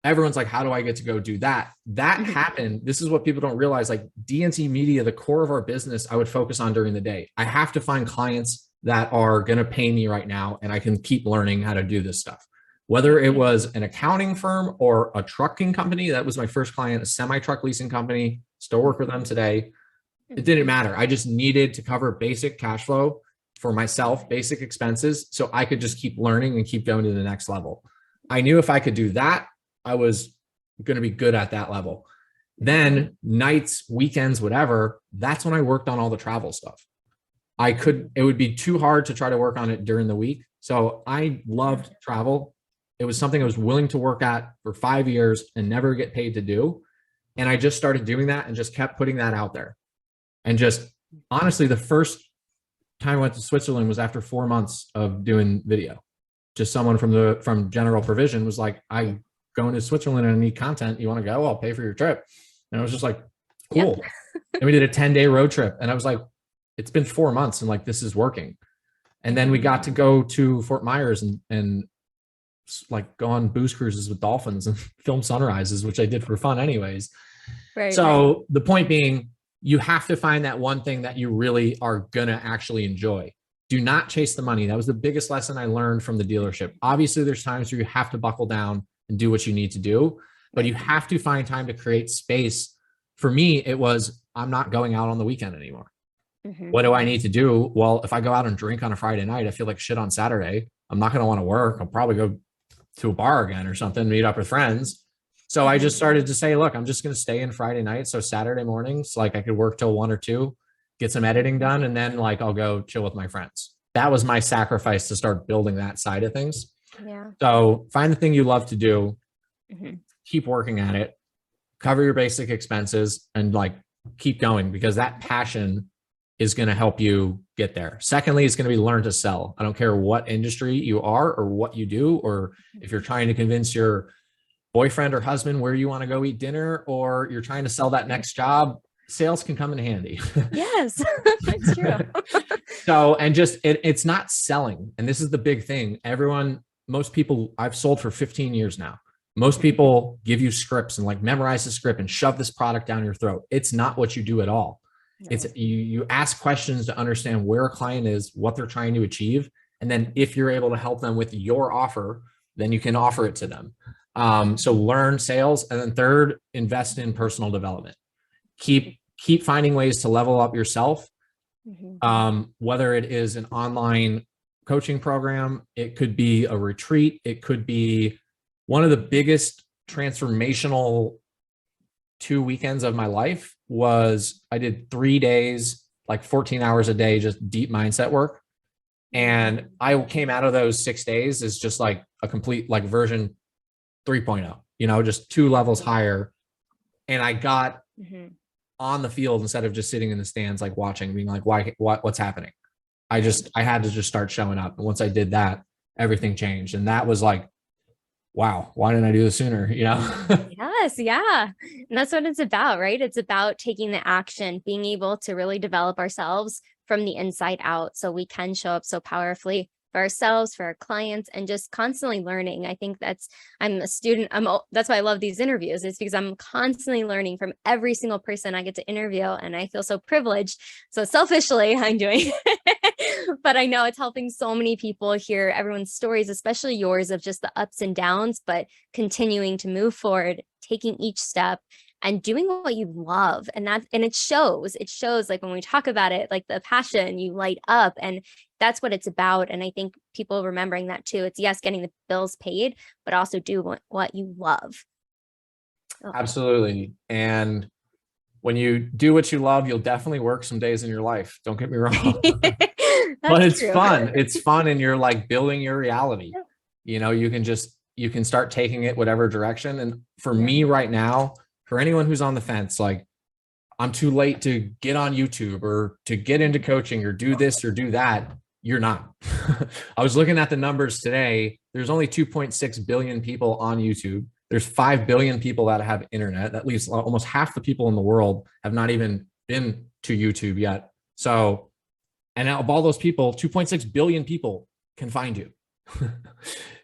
everyone's like, how do I get to go do that? That happened. This is what people don't realize. Like DNC Media, the core of our business, I would focus on during the day. I have to find clients that are going to pay me right now, and I can keep learning how to do this stuff. Whether it was an accounting firm or a trucking company, that was my first client, a semi-truck leasing company, still work with them today. It didn't matter. I just needed to cover basic cash flow for myself, basic expenses, so I could just keep learning and keep going to the next level. I knew if I could do that, I was going to be good at that level. Then nights, weekends, whatever, that's when I worked on all the travel stuff. It would be too hard to try to work on it during the week. So I loved travel. It was something I was willing to work at for 5 years and never get paid to do. And I just started doing that and just kept putting that out there. And just honestly, the first time I went to Switzerland was after 4 months of doing video. Just someone from General Provision was like, I going to Switzerland and I need content. You want to go? I'll pay for your trip. And I was just like, cool. Yep. And we did a 10-day road trip. And I was like, it's been 4 months and like, this is working. And then we got to go to Fort Myers and like go on booze cruises with dolphins and film sunrises, which I did for fun anyways. Right. So the point being, you have to find that one thing that you really are going to actually enjoy. Do not chase the money. That was the biggest lesson I learned from the dealership. Obviously, there's times where you have to buckle down and do what you need to do, but you have to find time to create space. For me, it was, I'm not going out on the weekend anymore. Mm-hmm. What do I need to do? Well, if I go out and drink on a Friday night, I feel like shit on Saturday. I'm not going to want to work. I'll probably go to a bar again or something, meet up with friends. So I just started to say, look, I'm just going to stay in Friday night. So Saturday mornings, like I could work till 1 or 2, get some editing done. And then like, I'll go chill with my friends. That was my sacrifice to start building that side of things. Yeah. So find the thing you love to do, keep working at it, cover your basic expenses, and like keep going, because that passion is going to help you get there. Secondly, it's going to be learn to sell. I don't care what industry you are or what you do, or if you're trying to convince your boyfriend or husband where you want to go eat dinner, or you're trying to sell that next job, sales can come in handy. Yes, that's true. So, and just, it's not selling. And this is the big thing. Most people, I've sold for 15 years now. Most people give you scripts and like memorize the script and shove this product down your throat. It's not what you do at all. No. It's you ask questions to understand where a client is, what they're trying to achieve. And then if you're able to help them with your offer, then you can offer it to them. So learn sales. And then third, invest in personal development. Keep finding ways to level up yourself. Whether it is an online coaching program, it could be a retreat. It could be one of the biggest transformational 2 weekends of my life was I did 3 days, like 14 hours a day, just deep mindset work. And I came out of those 6 days as just like a complete like version 3.0, just 2 levels higher. And I got on the field instead of just sitting in the stands, like watching, being like, what's happening? I had to just start showing up. And once I did that, everything changed. And that was like, wow, why didn't I do this sooner? Yes. Yeah. And that's what it's about, right? It's about taking the action, being able to really develop ourselves from the inside out so we can show up so powerfully for ourselves, for our clients, and just constantly learning. I think I'm a student. That's why I love these interviews. It's because I'm constantly learning from every single person I get to interview, and I feel so privileged. So selfishly, I'm doing it, but I know it's helping so many people hear everyone's stories, especially yours, of just the ups and downs, but continuing to move forward, taking each step and doing what you love. And it shows like when we talk about it, like the passion, you light up, and that's what it's about. And I think people remembering that too. It's yes, getting the bills paid, but also do what you love. Oh. Absolutely. And when you do what you love, you'll definitely work some days in your life. Don't get me wrong. But it's true. Fun. It's fun. And you're like building your reality. You can start taking it whatever direction. And for me right now, for anyone who's on the fence, like I'm too late to get on YouTube or to get into coaching or do this or do that, you're not. I was looking at the numbers today. There's only 2.6 billion people on YouTube. There's 5 billion people that have internet. At least almost half the people in the world have not even been to YouTube yet. So, and out of all those people, 2.6 billion people can find you.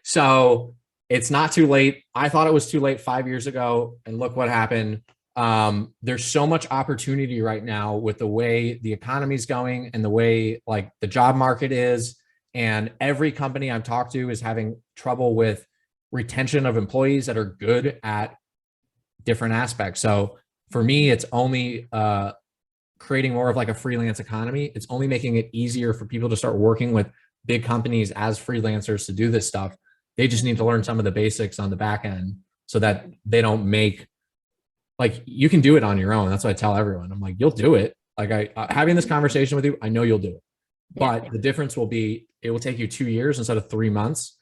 So it's not too late. I thought it was too late 5 years ago, and look what happened. There's so much opportunity right now with the way the economy's going and the way like the job market is. And every company I've talked to is having trouble with retention of employees that are good at different aspects. So for me, it's only creating more of like a freelance economy. It's only making it easier for people to start working with big companies as freelancers to do this stuff. They just need to learn some of the basics on the back end so that they don't make, like, you can do it on your own. That's what I tell everyone. I'm like, you'll do it. Like having this conversation with you, I know you'll do it. But the difference will be, it will take you 2 years instead of 3 months,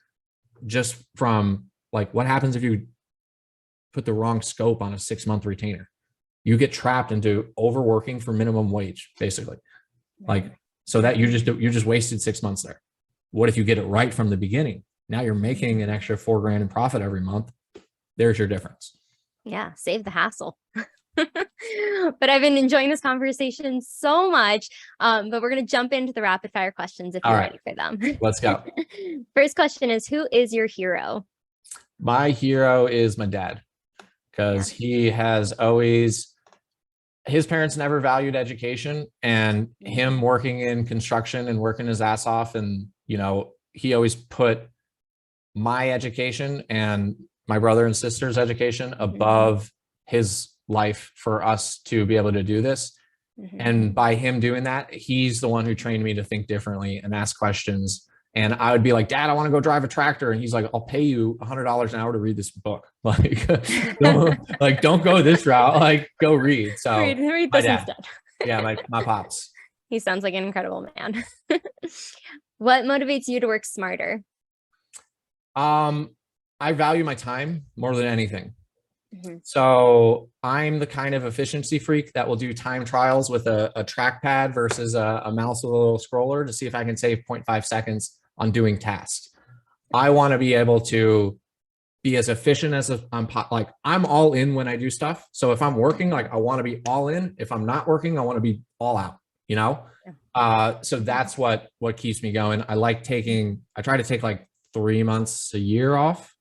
just from like, what happens if you put the wrong scope on a 6-month retainer? you get trapped into overworking for minimum wage, basically. Like, so that you just wasted 6 months there. What if you get it right from the beginning? Now you're making an extra $4,000 in profit every month. There's your difference. Yeah, save the hassle. But I've been enjoying this conversation so much. But we're going to jump into the rapid fire questions if you're ready for them. Let's go. First question is, who is your hero? My hero is my dad, because he has always, his parents never valued education, and him working in construction and working his ass off. And, you know, he always put my education and my brother and sister's education above his life for us to be able to do this. And by him doing that, he's the one who trained me to think differently and ask questions. And I would be like, Dad, I want to go drive a tractor. And he's like, I'll pay you $100 an hour to read this book. Like, don't go this route. Like, go read. So read this instead. Yeah, my pops. He sounds like an incredible man. What motivates you to work smarter? I value my time more than anything. So I'm the kind of efficiency freak that will do time trials with a trackpad versus a mouse with a little scroller to see if I can save 0.5 seconds on doing tasks. I want to be able to be as efficient as I'm all in when I do stuff. So if I'm working, like, I want to be all in. If I'm not working, I want to be all out, you know? So that's what keeps me going. I try to take like 3 months a year off.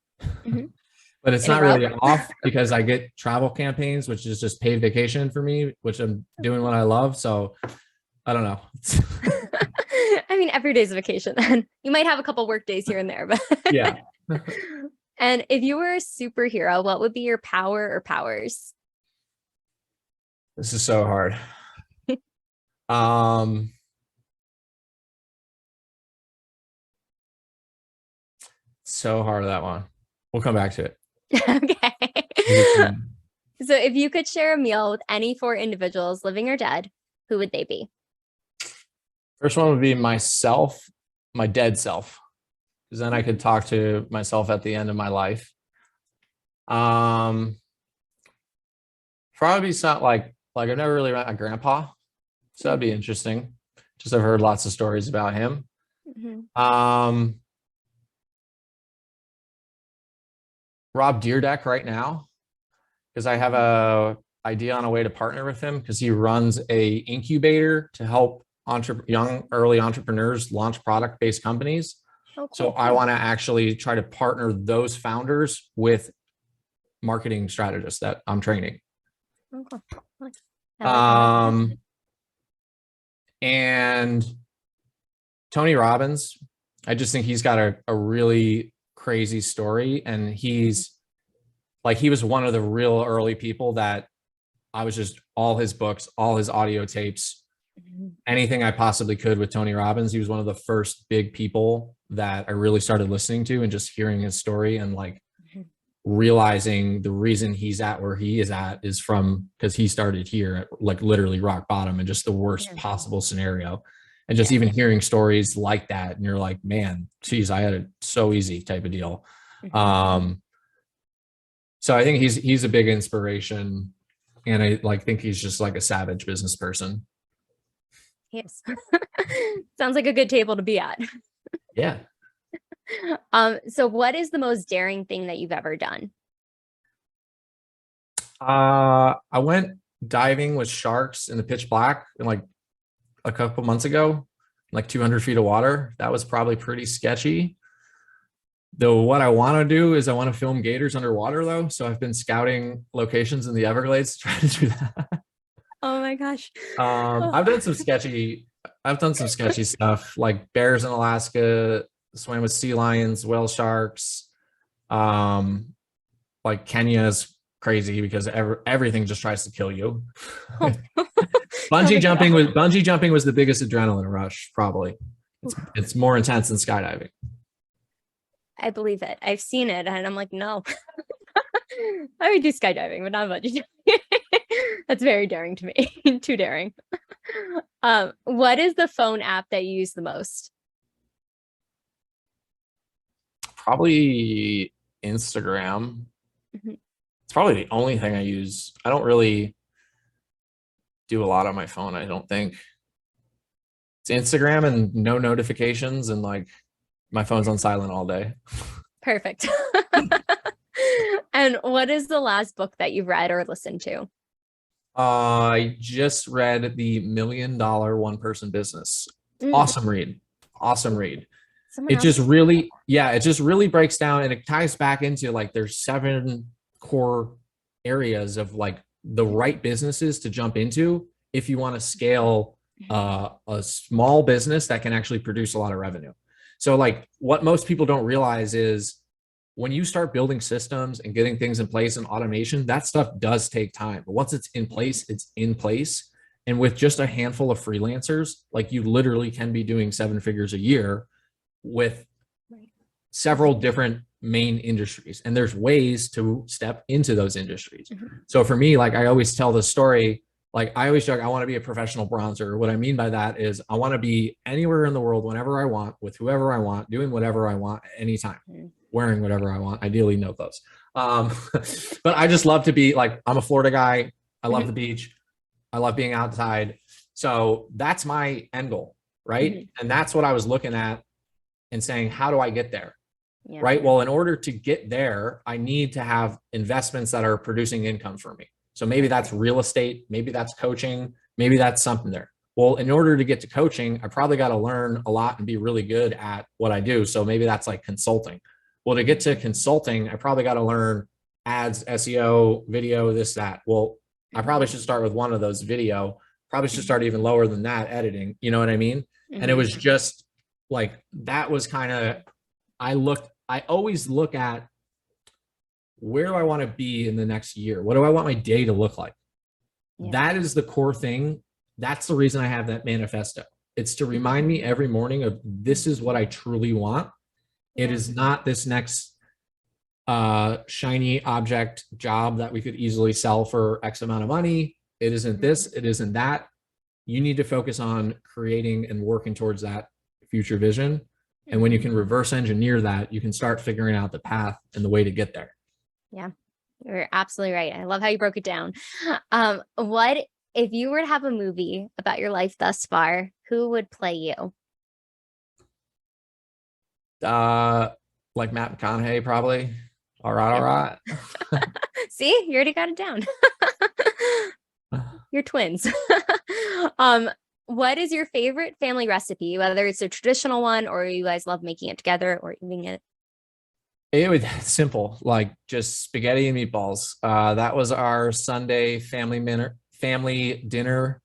But it's not really off, because I get travel campaigns, which is just paid vacation for me, which I'm doing what I love. So I don't know. I mean, every day's a vacation then. You might have a couple work days here and there, but yeah. And if you were a superhero, what would be your power or powers? This is so hard. So hard, that one. We'll come back to it. Okay. So if you could share a meal with any 4 individuals, living or dead, who would they be? First one would be myself, my dead self, because then I could talk to myself at the end of my life. Probably something like I've never really met my grandpa, so that'd be interesting. Just I've heard lots of stories about him. Rob Deerdeck right now, because I have a idea on a way to partner with him, because he runs a incubator to help young early entrepreneurs launch product-based companies. Oh, cool. So I want to actually try to partner those founders with marketing strategists that I'm training. Okay. And Tony Robbins, I just think he's got a really crazy story, and he was one of the real early people that I was just all his books, all his audio tapes, anything I possibly could with Tony Robbins. He was one of the first big people that I really started listening to, and just hearing his story and like realizing the reason he's at where he is at is because he started here at like literally rock bottom and just the worst possible scenario. And just even hearing stories like that, and you're like, man, geez, I had it so easy type of deal. So I think he's a big inspiration, and I think he's just like a savage business person. Yes. Sounds like a good table to be at. Yeah. So what is the most daring thing that you've ever done? I went diving with sharks in the pitch black and like a couple months ago, like 200 feet of water. That was probably pretty sketchy. Though what I want to do is I want to film gators underwater though. So I've been scouting locations in the Everglades to try to do that. Oh my gosh. I've done some sketchy stuff, like bears in Alaska, swam with sea lions, whale sharks. Like Kenya is crazy because everything just tries to kill you. Bungee jumping was the biggest adrenaline rush, probably. It's more intense than skydiving. I believe it. I've seen it and I'm like, no. I would do skydiving, but not bungee jumping. That's very daring to me. Too daring. What is the phone app that you use the most? Probably Instagram. It's probably the only thing I use. I don't really do a lot on my phone. I don't think it's Instagram and no notifications, and like my phone's on silent all day. Perfect. And what is the last book that you've read or listened to? I just read The $1 Million One Person Business. Awesome read. Awesome read. It just really, it just really breaks down, and it ties back into like there's 7 core areas of like the right businesses to jump into if you want to scale a small business that can actually produce a lot of revenue. So like what most people don't realize is when you start building systems and getting things in place and automation, that stuff does take time. But once it's in place, it's in place. And with just a handful of freelancers, like you literally can be doing 7 figures a year with several different main industries. And there's ways to step into those industries. So for me, like I always tell the story, like I always joke, I want to be a professional bronzer. What I mean by that is I want to be anywhere in the world, whenever I want, with whoever I want, doing whatever I want, anytime, wearing whatever I want, ideally no clothes. But I just love to be like, I'm a Florida guy. I love the beach. I love being outside. So that's my end goal, right? And that's what I was looking at and saying, how do I get there? Right? Well, in order to get there, I need to have investments that are producing income for me. So maybe that's real estate, maybe that's coaching, maybe that's something there. Well, in order to get to coaching, I probably got to learn a lot and be really good at what I do. So maybe that's like consulting. Well, to get to consulting, I probably got to learn ads, SEO, video, this, that. Well, I probably should start with one of those, video. Probably should start even lower than that, editing. You know what I mean? And it was just like, that was kind of, I always look at, where do I want to be in the next year? What do I want my day to look like? That is the core thing. That's the reason I have that manifesto. It's to remind me every morning of this is what I truly want. It is not this next shiny object job that we could easily sell for X amount of money. It isn't this, it isn't that. You need to focus on creating and working towards that future vision. And when you can reverse engineer that, you can start figuring out the path and the way to get there. Yeah, you're absolutely right. I love how you broke it down. What if you were to have a movie about your life thus far, who would play you? Like Matt McConaughey, probably. All right. See, you already got it down. You're twins. What is your favorite family recipe, whether it's a traditional one or you guys love making it together or eating it? It was simple, like just spaghetti and meatballs. That was our Sunday family dinner,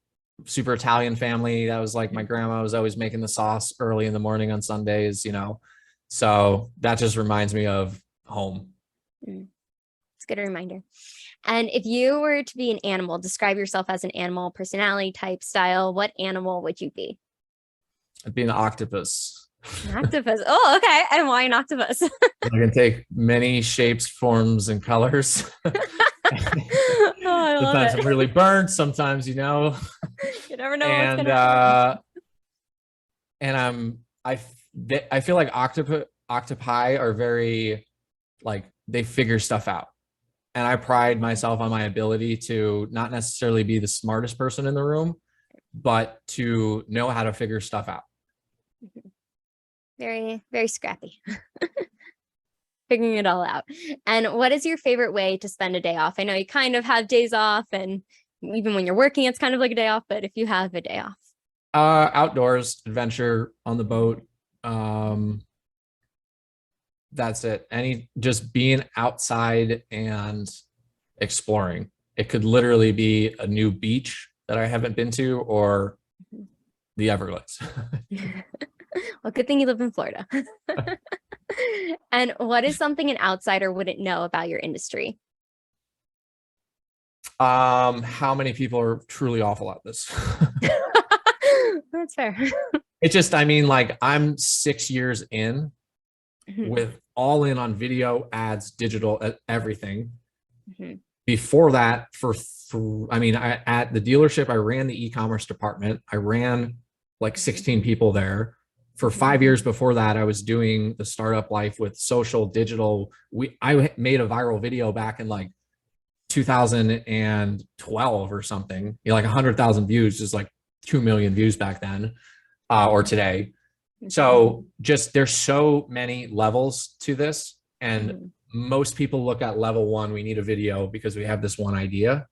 super Italian family. That was like my grandma was always making the sauce early in the morning on Sundays, you know. So that just reminds me of home. It's a good reminder. And if you were to be an animal, describe yourself as an animal, personality type, style, what animal would you be? I'd be an octopus. An octopus. Oh, okay. And why an octopus? I can take many shapes, forms, and colors. Sometimes I'm really burnt. Sometimes, you know. You never know what's gonna happen. And I feel like octopi are very, like, they figure stuff out. And I pride myself on my ability to not necessarily be the smartest person in the room, but to know how to figure stuff out. Very, very scrappy. Figuring it all out. And what is your favorite way to spend a day off? I know you kind of have days off, and even when you're working, it's kind of like a day off, but if you have a day off. Outdoors, adventure on the boat. That's it. Just being outside and exploring. It could literally be a new beach that I haven't been to, or the Everglades. Well, good thing you live in Florida. And what is something an outsider wouldn't know about your industry? How many people are truly awful at this? That's fair. It just, I mean, like, I'm 6 years in with all in on video, ads, digital, everything. Before that, at the dealership, I ran the e-commerce department. I ran like 16 people there. For 5 years before that, I was doing the startup life with social, digital. I made a viral video back in like 2012 or something, like 100,000 views is like 2 million views back then, or today. So just there's so many levels to this. And most people look at level one, we need a video because we have this one idea.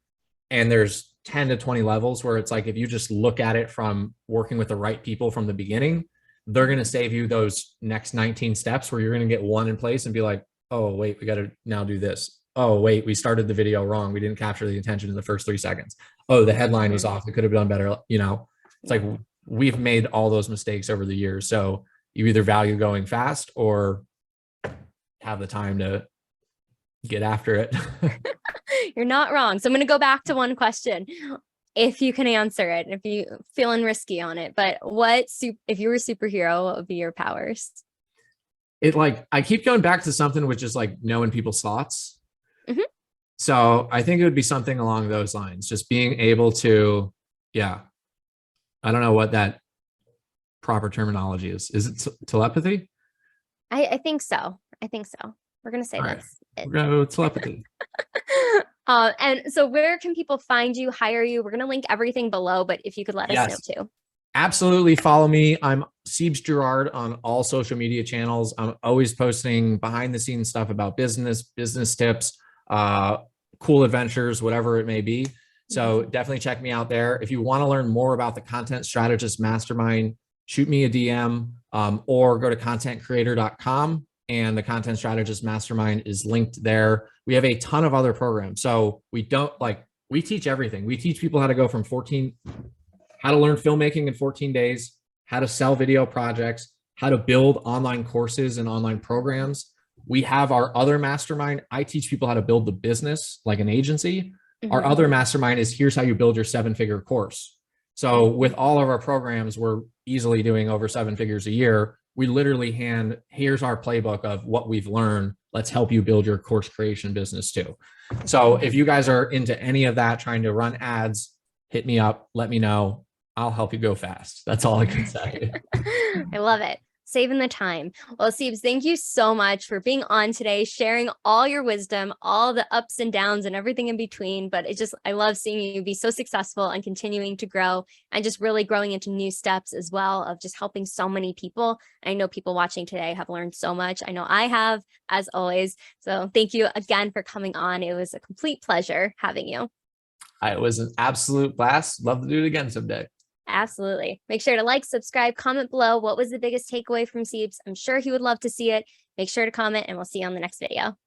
And there's 10 to 20 levels where it's like, if you just look at it from working with the right people from the beginning, they're going to save you those next 19 steps where you're going to get one in place and be like, oh, wait, we got to now do this. Oh, wait, we started the video wrong. We didn't capture the attention in the first 3 seconds. Oh, the headline was off. It could have done better. It's like we've made all those mistakes over the years. So you either value going fast or have the time to get after it. You're not wrong. So I'm going to go back to one question, if you can answer it, if you feeling risky on it, but if you were a superhero, what would be your powers? I keep going back to something which is like knowing people's thoughts. So I think it would be something along those lines, just being able to, I don't know what that proper terminology is. Is it telepathy? I think so. We're going to say this. We're going to go telepathy. And so where can people find you, hire you? We're going to link everything below, but if you could let us know too. Absolutely. Follow me. I'm Ceebz Gerard on all social media channels. I'm always posting behind the scenes stuff about business tips, cool adventures, whatever it may be. So definitely check me out there. If you want to learn more about the Content Strategist Mastermind, shoot me a DM or go to contentcreator.com. And the Content Strategist Mastermind is linked there. We have a ton of other programs. So we teach everything. We teach people how to go from how to learn filmmaking in 14 days, how to sell video projects, how to build online courses and online programs. We have our other mastermind. I teach people how to build the business like an agency. Our other mastermind is here's how you build your 7-figure course. So with all of our programs, we're easily doing over 7 figures a year. We literally here's our playbook of what we've learned. Let's help you build your course creation business too. So if you guys are into any of that, trying to run ads, hit me up, let me know. I'll help you go fast. That's all I can say. I love it. Saving the time. Well, Ceebz, thank you so much for being on today, sharing all your wisdom, all the ups and downs and everything in between. But I love seeing you be so successful and continuing to grow and just really growing into new steps as well of just helping so many people. I know people watching today have learned so much. I know I have, as always. So thank you again for coming on. It was a complete pleasure having you. It was an absolute blast. Love to do it again someday. Absolutely. Make sure to like, subscribe, comment below. What was the biggest takeaway from Ceebz? I'm sure he would love to see it. Make sure to comment and we'll see you on the next video.